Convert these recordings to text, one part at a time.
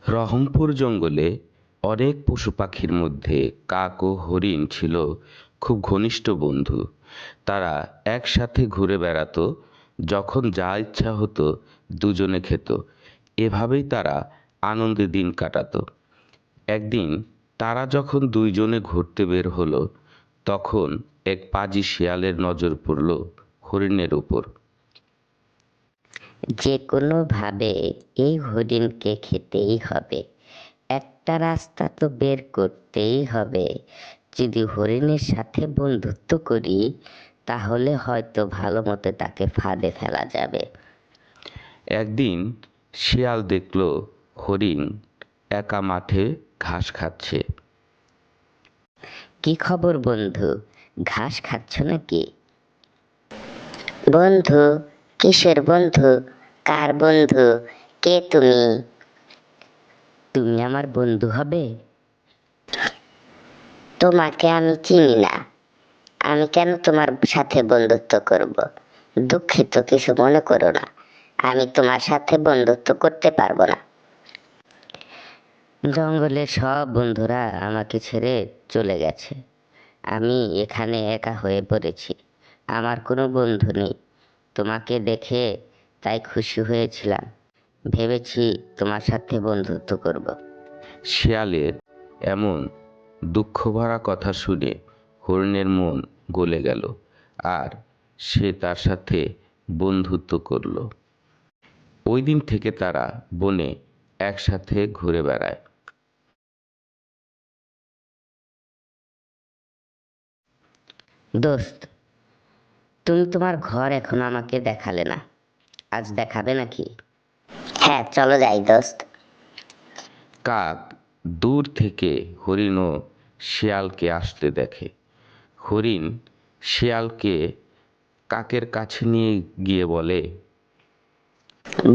রহমপুর জঙ্গলে অনেক পশু পাখির মধ্যে কাক ও হরিণ ছিল খুব ঘনিষ্ঠ বন্ধু। তারা একসাথে ঘুরে বেড়াতো, যখন যা ইচ্ছা হতো দুজনে খেত। এভাবেই তারা আনন্দে দিন কাটাতো। একদিন তারা যখন দুইজনে ঘুরতে বের হলো, তখন এক পাজি শিয়ালের নজর পড়ল হরিণের উপর। যে কোনোভাবে এই হরিণকে খেতেই হবে। একটা রাস্তা তো বের করতেই হবে। যদি হরিণের সাথে বন্ধুত্ব করি, তাহলে হয়তো ভালো মতো তাকে ফাঁদে ফেলা যাবে। একদিন শিয়াল দেখল হরিণ একা মাঠে ঘাস খাচ্ছে। কি খবর বন্ধু, ঘাস খাচ্ছ নাকি? বন্ধু? কিসের বন্ধু? কার বন্ধু? কে তুমি? তুমি আমার বন্ধু হবে? তোমাকে আমি চিনি না, আমি কেন তোমার সাথে বন্ধুত্ব করব? দুঃখিত, কিছু মনে করো না, আমি তোমার সাথে বন্ধুত্ব করতে পারবো না। জঙ্গলের সব বন্ধুরা আমাকে ছেড়ে চলে গেছে। আমি এখানে একা হয়ে পড়েছি। আমার কোনো বন্ধু নেই। তোমাকে দেখে তাই খুশি হয়েছিলাম। ভেবেছি তোমার সাথে বন্ধুত্ব করব। শিয়ালের এমন দুঃখভরা কথা শুনে হরিণের মন গলে গেল, আর সে তার সাথে বন্ধুত্ব করল। ওই দিন থেকে তারা বনে একসাথে ঘুরে বেড়ায়। দোস্ত, তুমি তোমার ঘর এখনো আমাকে দেখালে না, আজ দেখাবে নাকি? হ্যাঁ, চলো যাই দোস্ত। কাক দূর থেকে হরিণ ও শিয়ালকে আসতে দেখে। হরিণ শিয়ালকে কাকের কাছে নিয়ে গিয়ে বলে,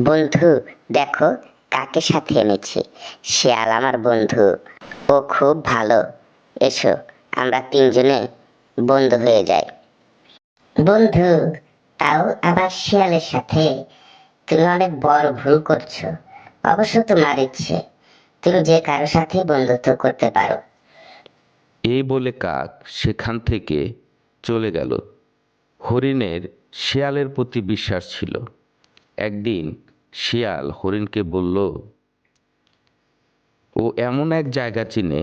বন্ধু, দেখো, কাকে সাথে এনেছি। শিয়াল আমার বন্ধু, ও খুব ভালো। এসো, আমরা তিনজনে বন্ধু হয়ে যাই। বন্ধু? তাও আবার শিয়ালের সাথে? তুমি অনেক বড় ভুল করছো। অবশ্য তোমার ইচ্ছে, তুমি যে কারো সাথে বন্ধুত্ব করতে পারো। এই বলে কাক সেখান থেকে চলে গেল। হরিণের শিয়ালের প্রতি বিশ্বাস ছিল। একদিন শিয়াল হরিণকে বলল, ও এমন এক জায়গা চিনে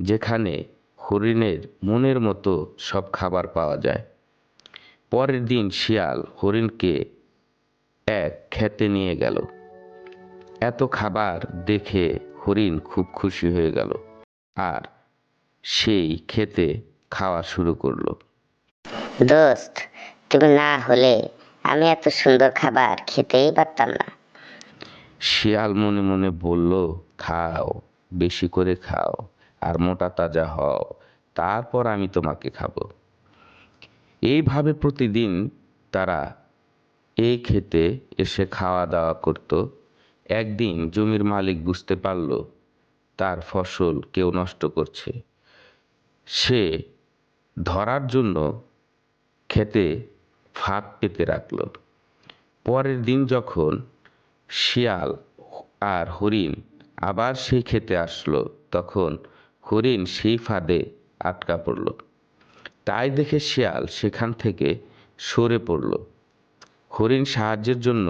যেখানে হরিণের মনের মতো সব খাবার পাওয়া যায়। পরের দিন শিয়াল হরিণকে এক খেতে নিয়ে গেল। এত খাবার দেখে হরিণ খুব খুশি হয়ে গেল, আর সেই খেতে খাওয়া শুরু করলো। দোস্ত, তুমি না হলে আমি এত সুন্দর খাবার খেতেই পারতাম না। শিয়াল মনে মনে বলল, খাও, বেশি করে খাও, আর মোটা তাজা হও, তারপর আমি তোমাকে খাবো। এইভাবে প্রতিদিন তারা এই খেতে এসে খাওয়া দাওয়া করত। একদিন জমির মালিক বুঝতে পারল তার ফসল কেউ নষ্ট করছে। সে ধরার জন্য খেতে ফাঁদ পেতে রাখল। পরের দিন যখন শিয়াল আর হরিণ আবার সেই খেতে আসলো, তখন হরিণ সেই ফাঁদে আটকা পড়ল। তাই দেখে শিয়াল সেখান থেকে সরে পড়ল। হরিণ সাহায্যের জন্য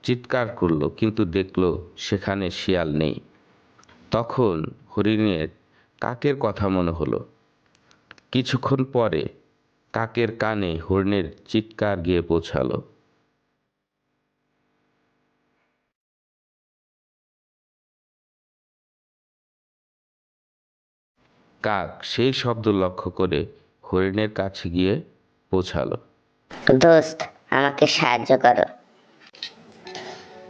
চিৎকার করলো, কিন্তু দেখলো সেখানে শিয়াল নেই। তখন হরিণের কাকের কথা মনে হলো। কিছুক্ষণ পরে কাকের কানে হরিণের চিৎকার গিয়ে পৌঁছালো। কাক সেই শব্দ লক্ষ্য করে হরিণের কাছে গিয়ে পৌঁছালো। দোস্ত, আমাকে সাহায্য করো।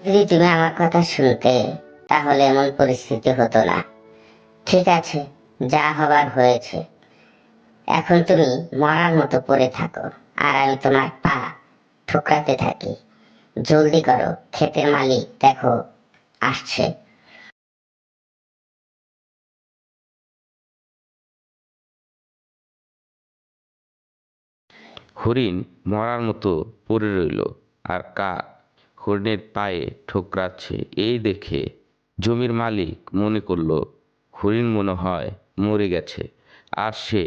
যদি তুমি আমার কথা শুনতে, তাহলে এমন পরিস্থিতি হতো না। ঠিক আছে, যা হবার হয়েছে। এখন তুমি মরার মতো পড়ে থাকো, আর আমি তোমার পা ঠোকরাতে থাকি। জলদি করো, ক্ষেতের মালিক দেখো আসছে। হরিণ মরার মতো পড়ে রইল, আর কাক হরিণের পায়ে ঠোকরাচ্ছে। এই দেখে জমির মালিক মনে করলো হরিণ মনে হয় মরে গেছে, আর সে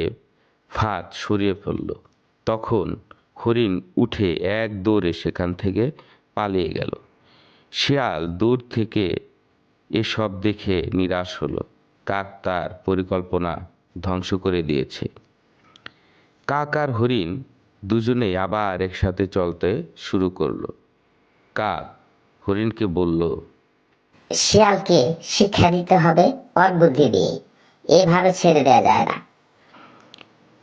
ফাঁদ সরিয়ে ফেলল। তখন হরিণ উঠে এক দৌড়ে সেখান থেকে পালিয়ে গেল। শিয়াল দূর থেকে এসব দেখে নিরাশ হলো। কাক তার পরিকল্পনা ধ্বংস করে দিয়েছে। কাক আর হরিণ দুজনেই আবার একসাথে চলতে শুরু করলো। কাক হরিণকে বলল, শিয়ালকে শিক্ষা দিতে হবে ওর বুদ্ধি দিয়ে, এভাবে ছেড়ে দেওয়া যায় না।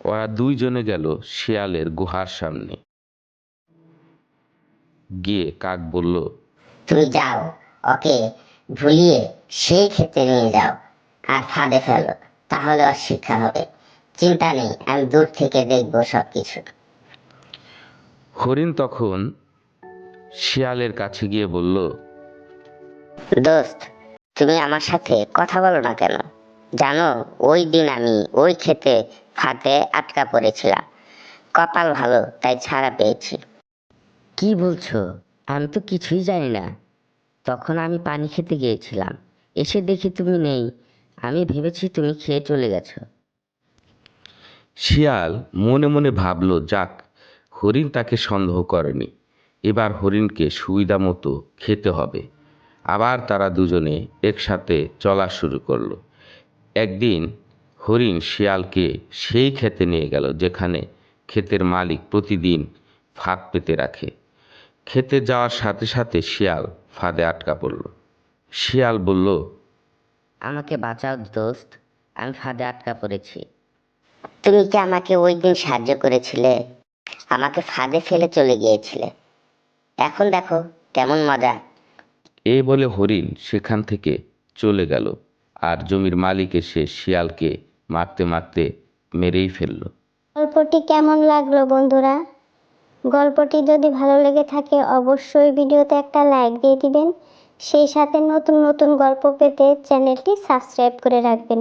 ওরা দুইজনে গেল শিয়ালের গুহার সামনে। গিয়ে কাক বলল, তুমি যাও, ওকে ভুলিয়ে সেই ক্ষেত্রে নিয়ে যাও আর ফাঁদে ফেলো, তাহলে ওর শিক্ষা হবে। চিন্তা নেই, আমি দূর থেকে দেখবো সবকিছু। হরিণ তখন শিয়ালের কাছে গিয়ে বলল, দোস্ত, তুমি আমার সাথে কথা বলো না কেন? জানো, ওই দিন আমি ওই ক্ষেতে ফাঁদে আটকা পড়েছিলাম। কপাল ভালো তাই ছাড়া পেয়েছি। কি বলছো? আমি তো কিছুই জানি না। তখন আমি পানি খেতে গিয়েছিলাম, এসে দেখি তুমি নেই। আমি ভেবেছি তুমি খেয়ে চলে গেছো। শিয়াল মনে মনে ভাবল, যাক, হরিণ তাকে সন্দেহ করেনি। এবার হরিণকে সুবিধা মতো খেতে হবে। আবার তারা দুজনে একসাথে চলা শুরু করলো। একদিন হরিণ শিয়ালকে সেই ক্ষেতে নিয়ে গেল যেখানে ক্ষেতের মালিক প্রতিদিন ফাঁদ পেতে রাখে। খেতে যাওয়ার সাথে সাথে শিয়াল ফাঁদে আটকা পড়ল। শিয়াল বলল, আমাকে বাঁচাও দোস্ত, আমি ফাঁদে আটকা পড়েছি। তুমি কি আমাকে ওই দিন সাহায্য করেছিলে? আমাকে ফাঁদে ফেলে চলে গিয়েছিলে। এখন দেখো কেমন মজা। এই বলে হরিণ সেখান থেকে চলে গেল। আর জমির মালিক এসে শিয়ালকে মারতে মারতে মেরেই ফেলল। গল্পটি কেমন লাগলো বন্ধুরা? গল্পটি যদি ভালো লেগে থাকে অবশ্যই ভিডিওতে একটা লাইক দিয়ে দিবেন। সেই সাথে নতুন নতুন গল্প পেতে চ্যানেলটি সাবস্ক্রাইব করে রাখবেন।